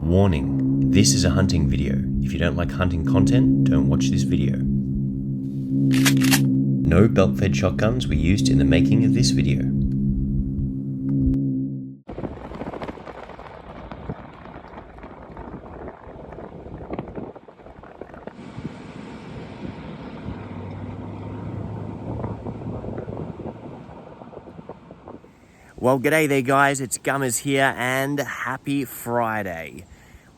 Warning, this is a hunting video. If you don't like hunting content, don't watch this video. No belt-fed shotguns were used in the making of this video. Well, g'day there guys, it's Gummers here and happy Friday.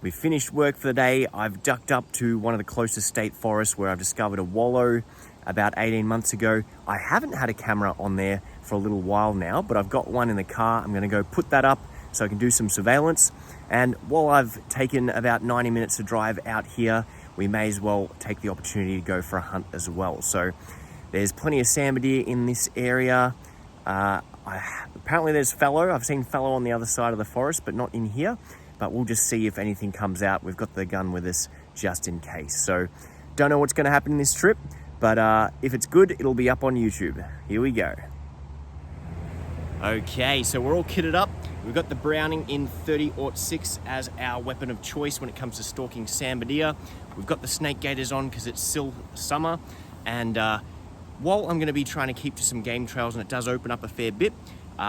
We've finished work for the day. I've ducked up to one of the closest state forests where I've discovered a wallow about 18 months ago. I haven't had a camera on there for a little while now, but I've got one in the car. I'm gonna go put that up so I can do some surveillance. And while I've taken about 90 minutes to drive out here, we may as well take the opportunity to go for a hunt as well. So there's plenty of sambar deer in this area. Apparently there's fallow. I've seen fallow on the other side of the forest, but not in here. But we'll just see if anything comes out. We've got the gun with us just in case. So don't know what's going to happen in this trip, but if it's good, it'll be up on YouTube. Here we go. Okay, so we're all kitted up. We've got the Browning in 30-06 as our weapon of choice when it comes to stalking sambar deer. We've got the snake gaiters on because it's still summer, and while I'm going to be trying to keep to some game trails, and it does open up a fair bit,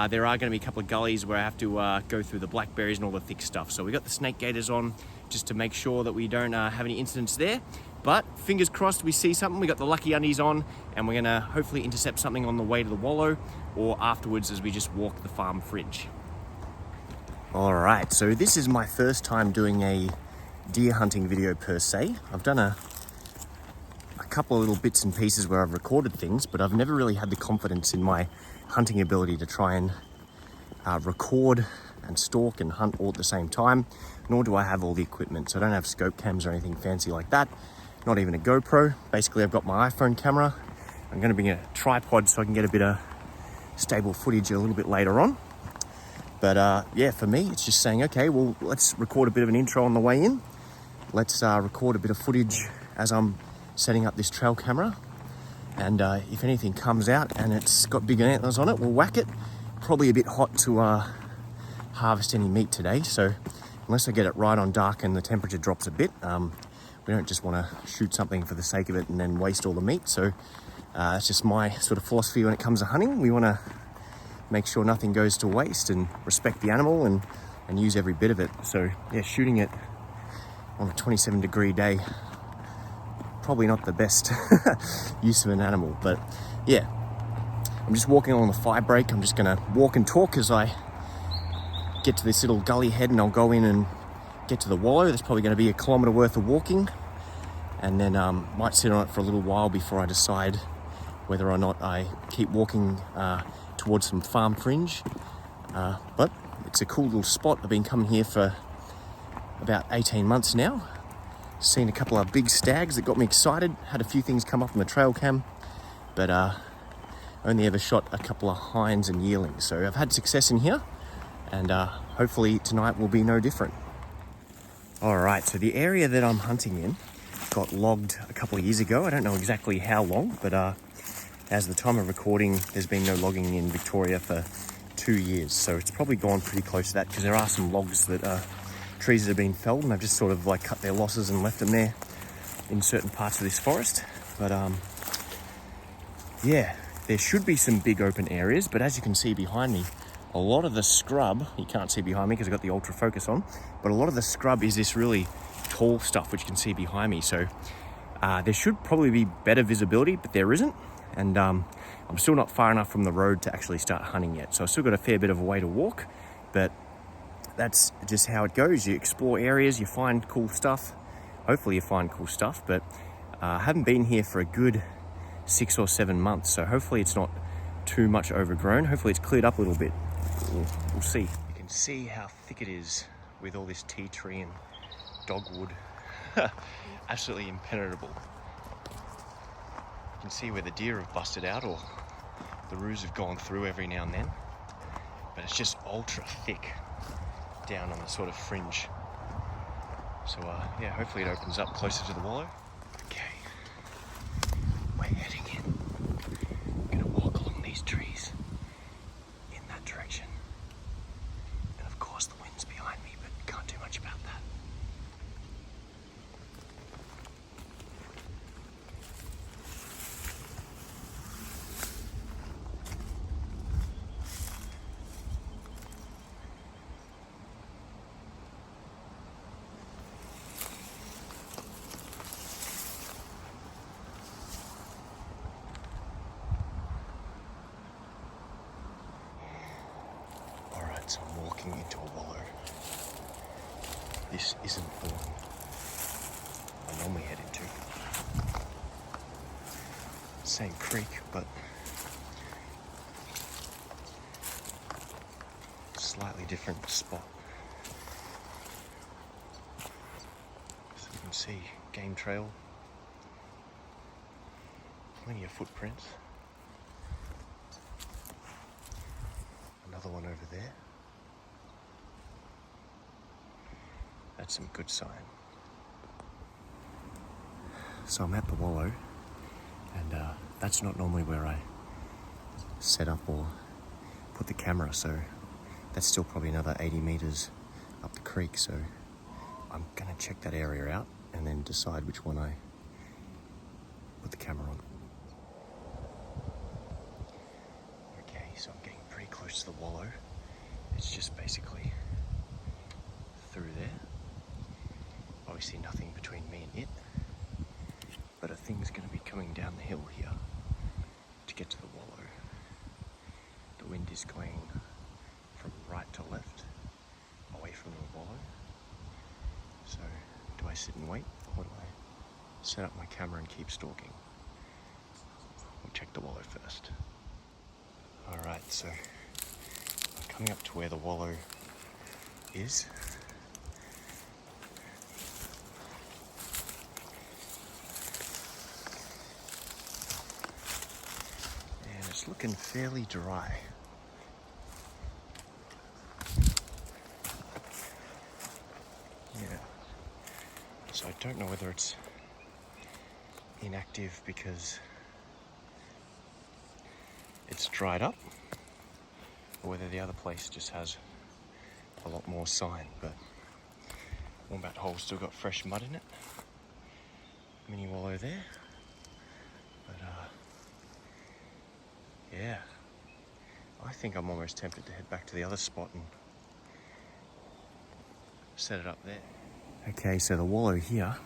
there are going to be a couple of gullies where I have to go through the blackberries and all the thick stuff. So we got the snake gaiters on just to make sure that we don't have any incidents there. But fingers crossed we see something. We got the lucky undies on, and we're going to hopefully intercept something on the way to the wallow or afterwards as we just walk the farm fringe. All right, so this is my first time doing a deer hunting video per se. I've done a couple of little bits and pieces where I've recorded things, but I've never really had the confidence in my hunting ability to try and record and stalk and hunt all at the same time, nor do I have all the equipment. So I don't have scope cams or anything fancy like that, not even a GoPro. Basically, I've got my iPhone camera. I'm going to bring a tripod so I can get a bit of stable footage a little bit later on. But yeah, for me, it's just saying, okay, well, let's record a bit of an intro on the way in. Let's record a bit of footage as I'm setting up this trail camera, and if anything comes out and it's got big antlers on it, we'll whack it. Probably a bit hot to harvest any meat today, so unless I get it right on dark and the temperature drops a bit, we don't just want to shoot something for the sake of it and then waste all the meat. So that's just my sort of philosophy when it comes to hunting. We want to make sure nothing goes to waste and respect the animal and use every bit of it. So yeah, shooting it on a 27-degree day, probably not the best use of an animal, but yeah, I'm just walking along the fire break. I'm just gonna walk and talk as I get to this little gully head, and I'll go in and get to the wallow. There's probably going to be a kilometre worth of walking, and then might sit on it for a little while before I decide whether or not I keep walking towards some farm fringe. But it's a cool little spot. I've been coming here for about 18 months now. Seen a couple of big stags that got me excited. Had a few things come up on the trail cam, but only ever shot a couple of hinds and yearlings. So I've had success in here, and hopefully tonight will be no different. All right, so the area that I'm hunting in got logged a couple of years ago. I don't know exactly how long, but as the time of recording, there's been no logging in Victoria for 2 years. So it's probably gone pretty close to that, because there are some logs that trees that have been felled, and they've just sort of like cut their losses and left them there in certain parts of this forest. But yeah, there should be some big open areas, but as you can see behind me, a lot of the scrub, you can't see behind me because I've got the ultra focus on, but a lot of the scrub is this really tall stuff which you can see behind me. So there should probably be better visibility, but there isn't, and I'm still not far enough from the road to actually start hunting yet. So I've still got a fair bit of a way to walk, but that's just how it goes. You explore areas, you find cool stuff. Hopefully you find cool stuff, but I haven't been here for a good 6 or 7 months, so hopefully it's not too much overgrown. Hopefully it's cleared up a little bit. We'll see. You can see how thick it is with all this tea tree and dogwood. Absolutely impenetrable. You can see where the deer have busted out, or the roos have gone through every now and then, but it's just ultra thick down on the sort of fringe. So yeah, hopefully it opens up closer to the wallow. Okay, we're heading in. I'm gonna walk along these trees in that direction, and of course the wind's behind me, but can't do much about that. walking into a wallow. This isn't the one I normally head into. Same creek, but slightly different spot. So you can see game trail, plenty of footprints. Another one over there. That's some good sign. So I'm at the wallow, and that's not normally where I set up or put the camera, so that's still probably another 80 meters up the creek, so I'm gonna check that area out and then decide which one I put the camera on. Okay, so I'm getting pretty close to the wallow. It's just basically through there. Obviously nothing between me and it, but a thing's going to be coming down the hill here to get to the wallow. The wind is going from right to left, away from the wallow. So do I sit and wait, or do I set up my camera and keep stalking? We'll check the wallow first. Alright, so I'm coming up to where the wallow is. It's looking fairly dry. Yeah. So I don't know whether it's inactive because it's dried up, or whether the other place just has a lot more sign, but Wombat Hole's still got fresh mud in it. Mini wallow there. But yeah, I think I'm almost tempted to head back to the other spot and set it up there. Okay, so the wallow here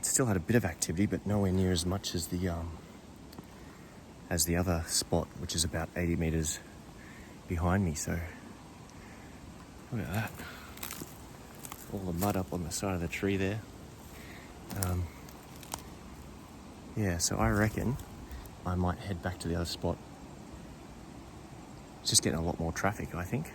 still had a bit of activity, but nowhere near as much as the other spot, which is about 80 meters behind me. So look at that, all the mud up on the side of the tree there. Yeah, so I reckon I might head back to the other spot. It's just getting a lot more traffic, I think.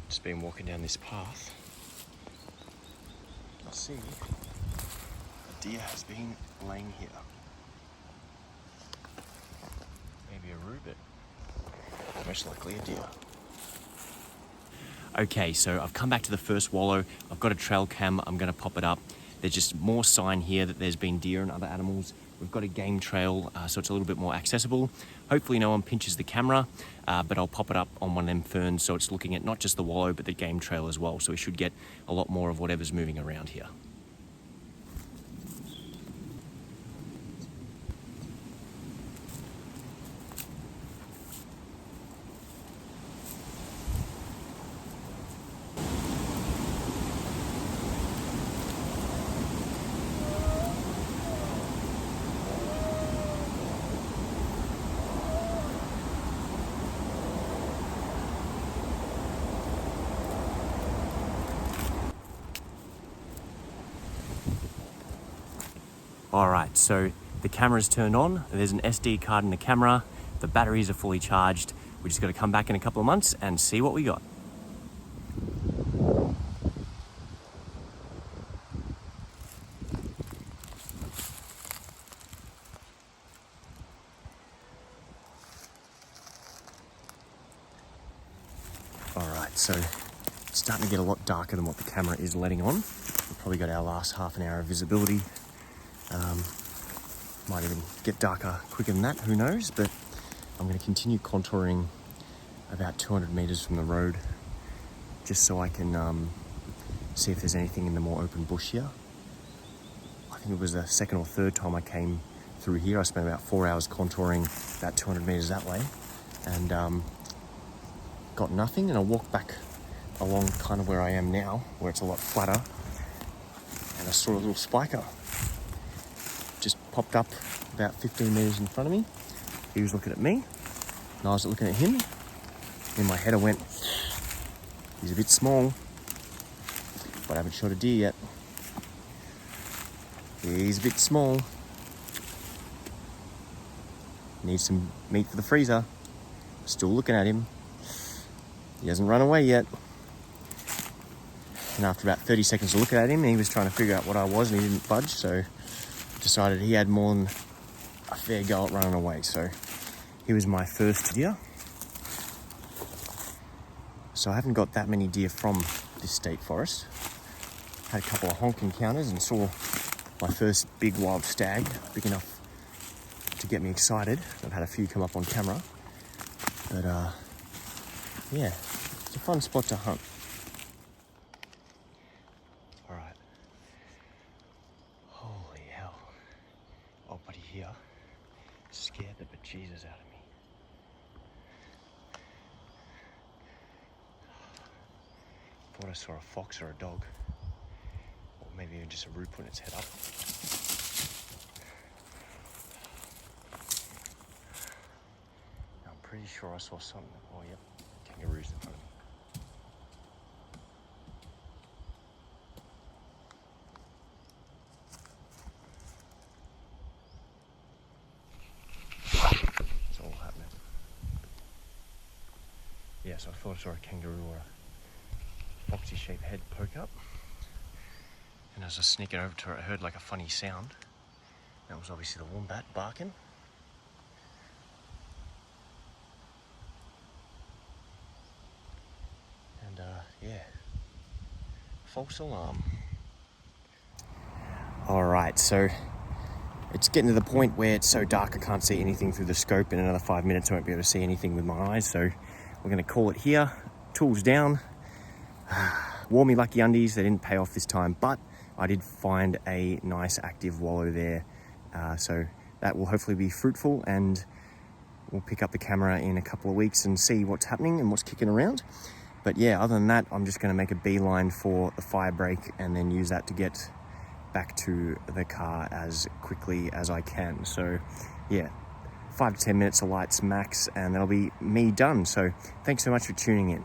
Just been walking down this path. I see a deer has been laying here. Maybe a rubit. Most likely a deer. Okay, so I've come back to the first wallow. I've got a trail cam. I'm going to pop it up. There's just more sign here that there's been deer and other animals. We've got a game trail, so it's a little bit more accessible. Hopefully no one pinches the camera, but I'll pop it up on one of them ferns so it's looking at not just the wallow, but the game trail as well. So we should get a lot more of whatever's moving around here. All right, so the camera's turned on. There's an SD card in the camera. The batteries are fully charged. We just got to come back in a couple of months and see what we got. All right, so it's starting to get a lot darker than what the camera is letting on. We've probably got our last half an hour of visibility. Might even get darker quicker than that, who knows? But I'm going to continue contouring about 200 meters from the road, just so I can see if there's anything in the more open bush here. I think it was the second or third time I came through here. I spent about 4 hours contouring about 200 meters that way, and got nothing. And I walked back along kind of where I am now, where it's a lot flatter, and I saw a little spiker just popped up about 15 meters in front of me. He was looking at me, and I was looking at him. In my head I went, he's a bit small, but I haven't shot a deer yet. He's a bit small. Needs some meat for the freezer. Still looking at him. He hasn't run away yet. And after about 30 seconds of looking at him, he was trying to figure out what I was, and he didn't budge, so decided he had more than a fair go at running away. So he was my first deer. So I haven't got that many deer from this state forest. Had a couple of honk encounters and saw my first big wild stag, big enough to get me excited. I've had a few come up on camera, but yeah, it's a fun spot to hunt. All right. Holy hell. Oh, buddy here scared the bejesus out of me. Thought I saw a fox or a dog, or maybe even just a root putting its head up. I'm pretty sure I saw something. Oh, yep, kangaroos in front of me. It's all happening. Yes, I thought I saw a kangaroo or a foxy-shaped head poke up. And as I was sneaking over to her, I heard like a funny sound. That was obviously the wombat barking. And yeah, false alarm. All right, so it's getting to the point where it's so dark I can't see anything through the scope. In another 5 minutes I won't be able to see anything with my eyes, so we're going to call it here. Tools down. Wore me lucky undies, they didn't pay off this time, but I did find a nice active wallow there, so that will hopefully be fruitful, and we'll pick up the camera in a couple of weeks and see what's happening and what's kicking around. But yeah, other than that, I'm just going to make a beeline for the fire break and then use that to get back to the car as quickly as I can. So yeah, 5 to 10 minutes of lights max, and that'll be me done. So thanks so much for tuning in.